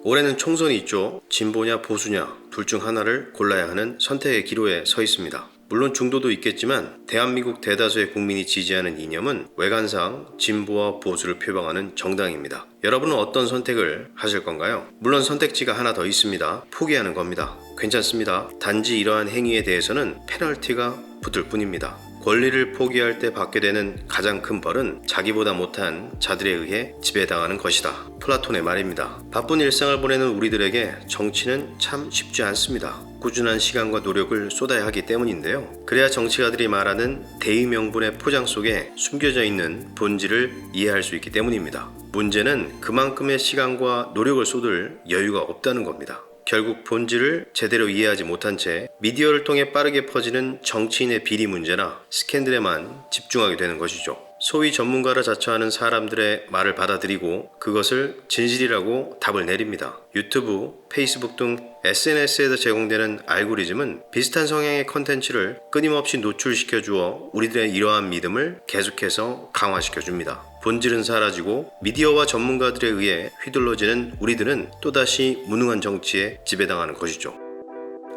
올해는 총선이 있죠. 진보냐 보수냐 둘 중 하나를 골라야 하는 선택의 기로에 서 있습니다. 물론 중도도 있겠지만 대한민국 대다수의 국민이 지지하는 이념은 외관상 진보와 보수를 표방하는 정당입니다. 여러분은 어떤 선택을 하실 건가요? 물론 선택지가 하나 더 있습니다. 포기하는 겁니다. 괜찮습니다. 단지 이러한 행위에 대해서는 페널티가 붙을 뿐입니다. 권리를 포기할 때 받게 되는 가장 큰 벌은 자기보다 못한 자들에 의해 지배당하는 것이다. 플라톤의 말입니다. 바쁜 일상을 보내는 우리들에게 정치는 참 쉽지 않습니다. 꾸준한 시간과 노력을 쏟아야 하기 때문인데요. 그래야 정치가들이 말하는 대의 명분의 포장 속에 숨겨져 있는 본질을 이해할 수 있기 때문입니다. 문제는 그만큼의 시간과 노력을 쏟을 여유가 없다는 겁니다. 결국 본질을 제대로 이해하지 못한 채 미디어를 통해 빠르게 퍼지는 정치인의 비리 문제나 스캔들에만 집중하게 되는 것이죠. 소위 전문가라 자처하는 사람들의 말을 받아들이고 그것을 진실이라고 답을 내립니다. 유튜브, 페이스북 등 SNS에서 제공되는 알고리즘은 비슷한 성향의 컨텐츠를 끊임없이 노출시켜 주어 우리들의 이러한 믿음을 계속해서 강화시켜 줍니다. 본질은 사라지고 미디어와 전문가들에 의해 휘둘러지는 우리들은 또다시 무능한 정치에 지배당하는 것이죠.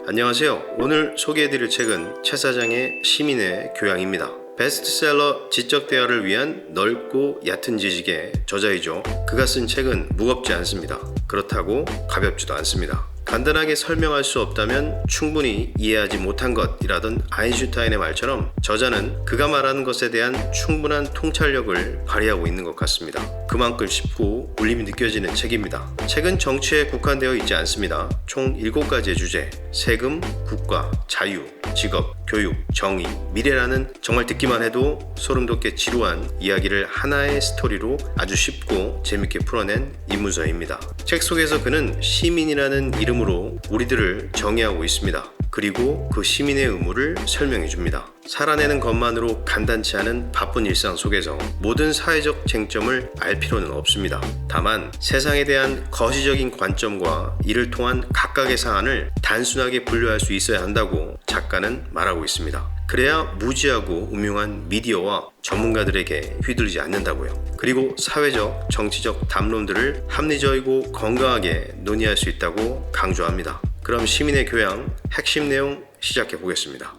안녕하세요. 오늘 소개해드릴 책은 최 사장의 시민의 교양입니다. 베스트셀러 지적 대화를 위한 넓고 얕은 지식의 저자이죠. 그가 쓴 책은 무겁지 않습니다. 그렇다고 가볍지도 않습니다. 간단하게 설명할 수 없다면 충분히 이해하지 못한 것이라던 아인슈타인의 말처럼 저자는 그가 말하는 것에 대한 충분한 통찰력을 발휘하고 있는 것 같습니다. 그만큼 쉽고 울림이 느껴지는 책입니다. 책은 정치에 국한되어 있지 않습니다. 총 7가지의 주제, 세금, 국가, 자유, 직업, 교육, 정의, 미래라는 정말 듣기만 해도 소름 돋게 지루한 이야기를 하나의 스토리로 아주 쉽고 재밌게 풀어낸 입문서입니다. 책 속에서 그는 시민이라는 이름으로 우리들을 정의하고 있습니다. 그리고 그 시민의 의무를 설명해 줍니다. 살아내는 것만으로 간단치 않은 바쁜 일상 속에서 모든 사회적 쟁점을 알 필요는 없습니다. 다만 세상에 대한 거시적인 관점과 이를 통한 각각의 사안을 단순하게 분류할 수 있어야 한다고 작가는 말하고 있습니다. 그래야 무지하고 음흉한 미디어와 전문가들에게 휘둘리지 않는다고요. 그리고 사회적, 정치적 담론들을 합리적이고 건강하게 논의할 수 있다고 강조합니다. 그럼 시민의 교양 핵심 내용 시작해 보겠습니다.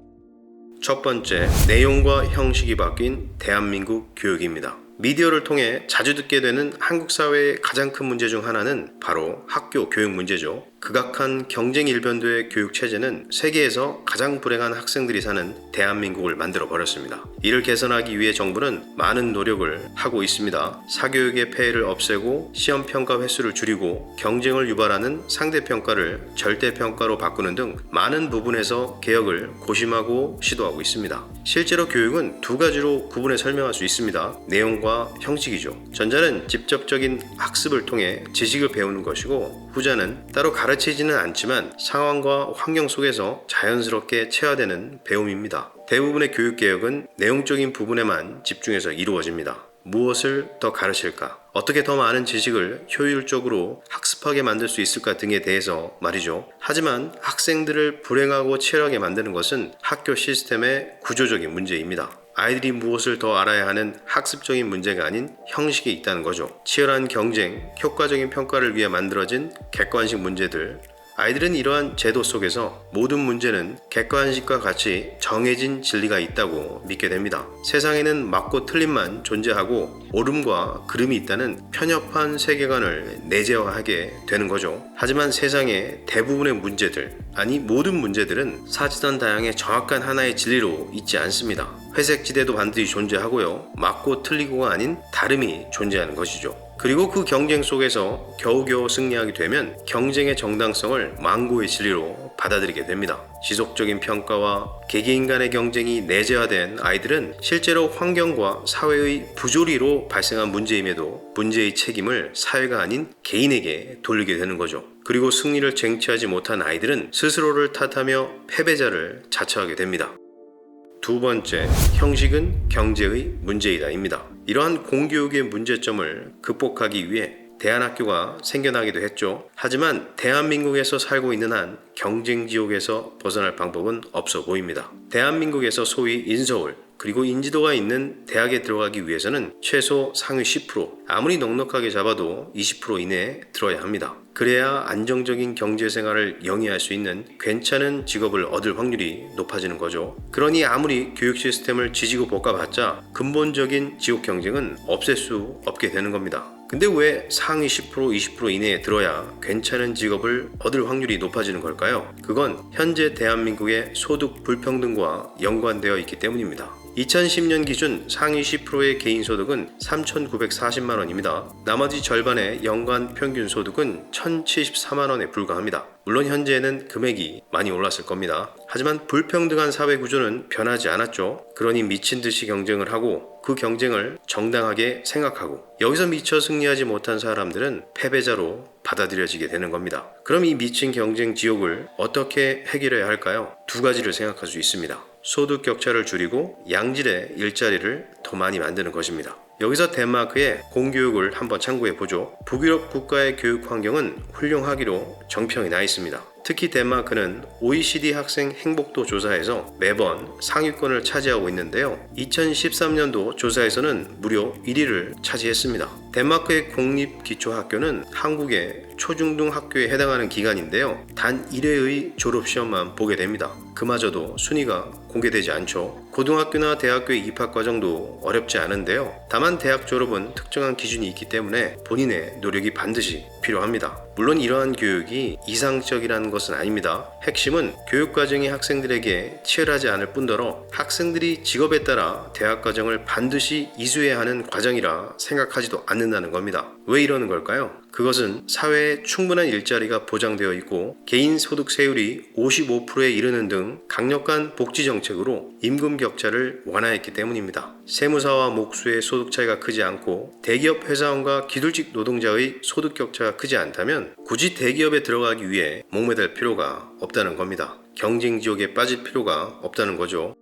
첫 번째, 내용과 형식이 바뀐 대한민국 교육입니다. 미디어를 통해 자주 듣게 되는 한국 사회의 가장 큰 문제 중 하나는 바로 학교 교육 문제죠. 극악한 경쟁 일변도의 교육 체제는 세계에서 가장 불행한 학생들이 사는 대한민국을 만들어 버렸습니다. 이를 개선하기 위해 정부는 많은 노력을 하고 있습니다. 사교육의 폐해를 없애고 시험 평가 횟수를 줄이고 경쟁을 유발하는 상대 평가를 절대 평가로 바꾸는 등 많은 부분에서 개혁을 고심하고 시도하고 있습니다. 실제로 교육은 두 가지로 구분해 설명할 수 있습니다. 내용과 형식이죠. 전자는 직접적인 학습을 통해 지식을 배우는 것이고 후자는 따로 가르치지는 않지만 상황과 환경 속에서 자연스럽게 체화되는 배움입니다. 대부분의 교육개혁은 내용적인 부분에만 집중해서 이루어집니다. 무엇을 더 가르칠까? 어떻게 더 많은 지식을 효율적으로 학습하게 만들 수 있을까 등에 대해서 말이죠. 하지만 학생들을 불행하고 치열하게 만드는 것은 학교 시스템의 구조적인 문제입니다. 아이들이 무엇을 더 알아야 하는 학습적인 문제가 아닌 형식이 있다는 거죠. 치열한 경쟁, 효과적인 평가를 위해 만들어진 객관식 문제들, 아이들은 이러한 제도 속에서 모든 문제는 객관식과 같이 정해진 진리가 있다고 믿게 됩니다. 세상에는 맞고 틀림만 존재하고 옳음과 그름이 있다는 편협한 세계관을 내재화하게 되는 거죠. 하지만 세상의 대부분의 문제들, 아니 모든 문제들은 사지선다양의 정확한 하나의 진리로 있지 않습니다. 회색지대도 반드시 존재하고요. 맞고 틀리고가 아닌 다름이 존재하는 것이죠. 그리고 그 경쟁 속에서 겨우겨우 승리하게 되면 경쟁의 정당성을 망고의 진리로 받아들이게 됩니다. 지속적인 평가와 개개인간의 경쟁이 내재화된 아이들은 실제로 환경과 사회의 부조리로 발생한 문제임에도 문제의 책임을 사회가 아닌 개인에게 돌리게 되는 거죠. 그리고 승리를 쟁취하지 못한 아이들은 스스로를 탓하며 패배자를 자처하게 됩니다. 두 번째, 형식은 경제의 문제이다입니다. 이러한 공교육의 문제점을 극복하기 위해 대안학교가 생겨나기도 했죠. 하지만 대한민국에서 살고 있는 한 경쟁지옥에서 벗어날 방법은 없어 보입니다. 대한민국에서 소위 인서울, 그리고 인지도가 있는 대학에 들어가기 위해서는 최소 상위 10%, 아무리 넉넉하게 잡아도 20% 이내에 들어야 합니다. 그래야 안정적인 경제생활을 영위할 수 있는 괜찮은 직업을 얻을 확률이 높아지는 거죠. 그러니 아무리 교육 시스템을 지지고 볶아봤자 근본적인 지옥 경쟁은 없앨 수 없게 되는 겁니다. 근데 왜 상위 10%, 20% 이내에 들어야 괜찮은 직업을 얻을 확률이 높아지는 걸까요? 그건 현재 대한민국의 소득 불평등과 연관되어 있기 때문입니다. 2010년 기준 상위 10%의 개인 소득은 3,940만 원입니다. 나머지 절반의 연간 평균 소득은 1,074만 원에 불과합니다. 물론 현재는 금액이 많이 올랐을 겁니다. 하지만 불평등한 사회 구조는 변하지 않았죠. 그러니 미친 듯이 경쟁을 하고 그 경쟁을 정당하게 생각하고 여기서 미처 승리하지 못한 사람들은 패배자로 받아들여지게 되는 겁니다. 그럼 이 미친 경쟁 지옥을 어떻게 해결해야 할까요? 두 가지를 생각할 수 있습니다. 소득 격차를 줄이고 양질의 일자리를 더 많이 만드는 것입니다. 여기서 덴마크의 공교육을 한번 참고해 보죠. 북유럽 국가의 교육 환경은 훌륭하기로 정평이 나 있습니다. 특히 덴마크는 OECD 학생 행복도 조사에서 매번 상위권을 차지하고 있는데요. 2013년도 조사에서는 무려 1위를 차지했습니다. 덴마크의 공립기초학교는 한국의 초중등 학교에 해당하는 기관인데요. 단 1회의 졸업시험만 보게 됩니다. 그마저도 순위가 공개되지 않죠. 고등학교나 대학교의 입학 과정도 어렵지 않은데요. 다만 대학 졸업은 특정한 기준이 있기 때문에 본인의 노력이 반드시 필요합니다. 물론 이러한 교육이 이상적이라는 것은 아닙니다. 핵심은 교육 과정이 학생들에게 치열하지 않을 뿐더러 학생들이 직업에 따라 대학 과정을 반드시 이수해야 하는 과정이라 생각하지도 않는다는 겁니다. 왜 이러는 걸까요? 그것은 사회에 충분한 일자리가 보장되어 있고 개인 소득 세율이 55%에 이르는 등 강력한 복지 정책으로 임금 격차를 완화했기 때문입니다. 세무사와 목수의 소득 차이가 크지 않고 대기업 회사원과 기술직 노동자의 소득 격차가 크지 않다면 굳이 대기업에 들어가기 위해 목매달 필요가 없다는 겁니다. 경쟁 지옥에 빠질 필요가 없다는 거죠.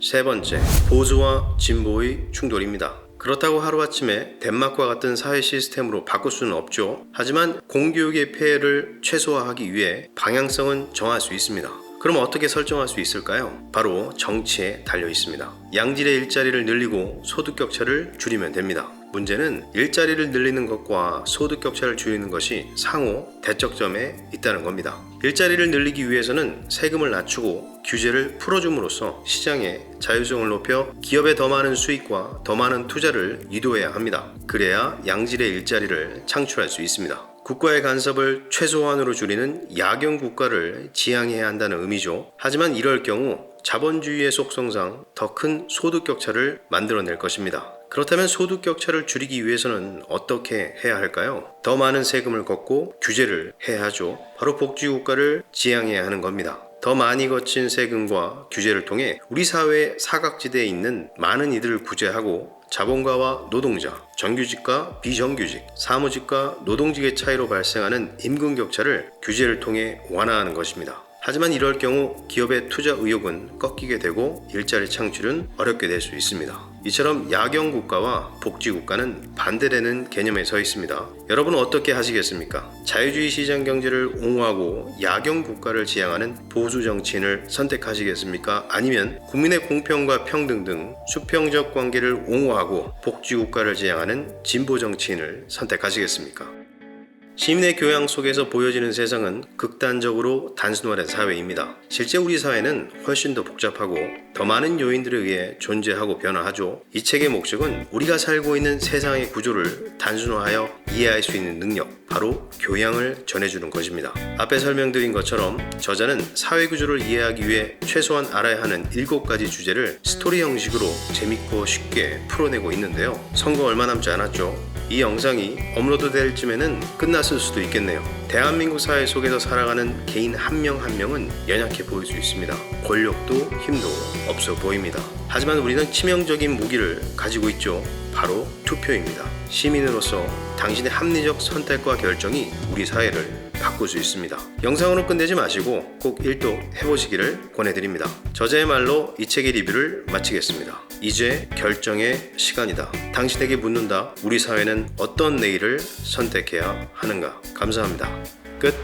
세 번째, 보수와 진보의 충돌입니다. 그렇다고 하루아침에 덴마크와 같은 사회 시스템으로 바꿀 수는 없죠. 하지만 공교육의 폐해를 최소화하기 위해 방향성은 정할 수 있습니다. 그럼 어떻게 설정할 수 있을까요? 바로 정치에 달려 있습니다. 양질의 일자리를 늘리고 소득 격차를 줄이면 됩니다. 문제는 일자리를 늘리는 것과 소득 격차를 줄이는 것이 상호 대척점에 있다는 겁니다. 일자리를 늘리기 위해서는 세금을 낮추고 규제를 풀어줌으로써 시장의 자율성을 높여 기업의 더 많은 수익과 더 많은 투자를 유도해야 합니다. 그래야 양질의 일자리를 창출할 수 있습니다. 국가의 간섭을 최소한으로 줄이는 야경 국가를 지향해야 한다는 의미죠. 하지만 이럴 경우 자본주의의 속성상 더 큰 소득 격차를 만들어낼 것입니다. 그렇다면 소득 격차를 줄이기 위해서는 어떻게 해야 할까요? 더 많은 세금을 걷고 규제를 해야 하죠. 바로 복지국가를 지향해야 하는 겁니다. 더 많이 거친 세금과 규제를 통해 우리 사회의 사각지대에 있는 많은 이들을 구제하고 자본가와 노동자, 정규직과 비정규직, 사무직과 노동직의 차이로 발생하는 임금 격차를 규제를 통해 완화하는 것입니다. 하지만 이럴 경우 기업의 투자 의욕은 꺾이게 되고 일자리 창출은 어렵게 될 수 있습니다. 이처럼 야경 국가와 복지 국가는 반대되는 개념에 서 있습니다. 여러분은 어떻게 하시겠습니까? 자유주의 시장 경제를 옹호하고 야경 국가를 지향하는 보수 정치인을 선택하시겠습니까? 아니면 국민의 공평과 평등 등 수평적 관계를 옹호하고 복지 국가를 지향하는 진보 정치인을 선택하시겠습니까? 시민의 교양 속에서 보여지는 세상은 극단적으로 단순화된 사회입니다. 실제 우리 사회는 훨씬 더 복잡하고 더 많은 요인들에 의해 존재하고 변화하죠. 이 책의 목적은 우리가 살고 있는 세상의 구조를 단순화하여 이해할 수 있는 능력, 바로 교양을 전해주는 것입니다. 앞에 설명드린 것처럼 저자는 사회 구조를 이해하기 위해 최소한 알아야 하는 7가지 주제를 스토리 형식으로 재밌고 쉽게 풀어내고 있는데요. 선거 얼마 남지 않았죠. 이 영상이 업로드될 쯤에는 끝났을 수도 있겠네요. 대한민국 사회 속에서 살아가는 개인 한 명 한 명은 연약해 보일 수 있습니다. 권력도 힘도 없어 보입니다. 하지만 우리는 치명적인 무기를 가지고 있죠. 바로 투표입니다. 시민으로서 당신의 합리적 선택과 결정이 우리 사회를 바꿀 수 있습니다. 영상으로 끝내지 마시고 꼭 일독 해보시기를 권해드립니다. 저자의 말로 이 책의 리뷰를 마치겠습니다. 이제 결정의 시간이다. 당신에게 묻는다. 우리 사회는 어떤 내일을 선택해야 하는가? 감사합니다. 끝.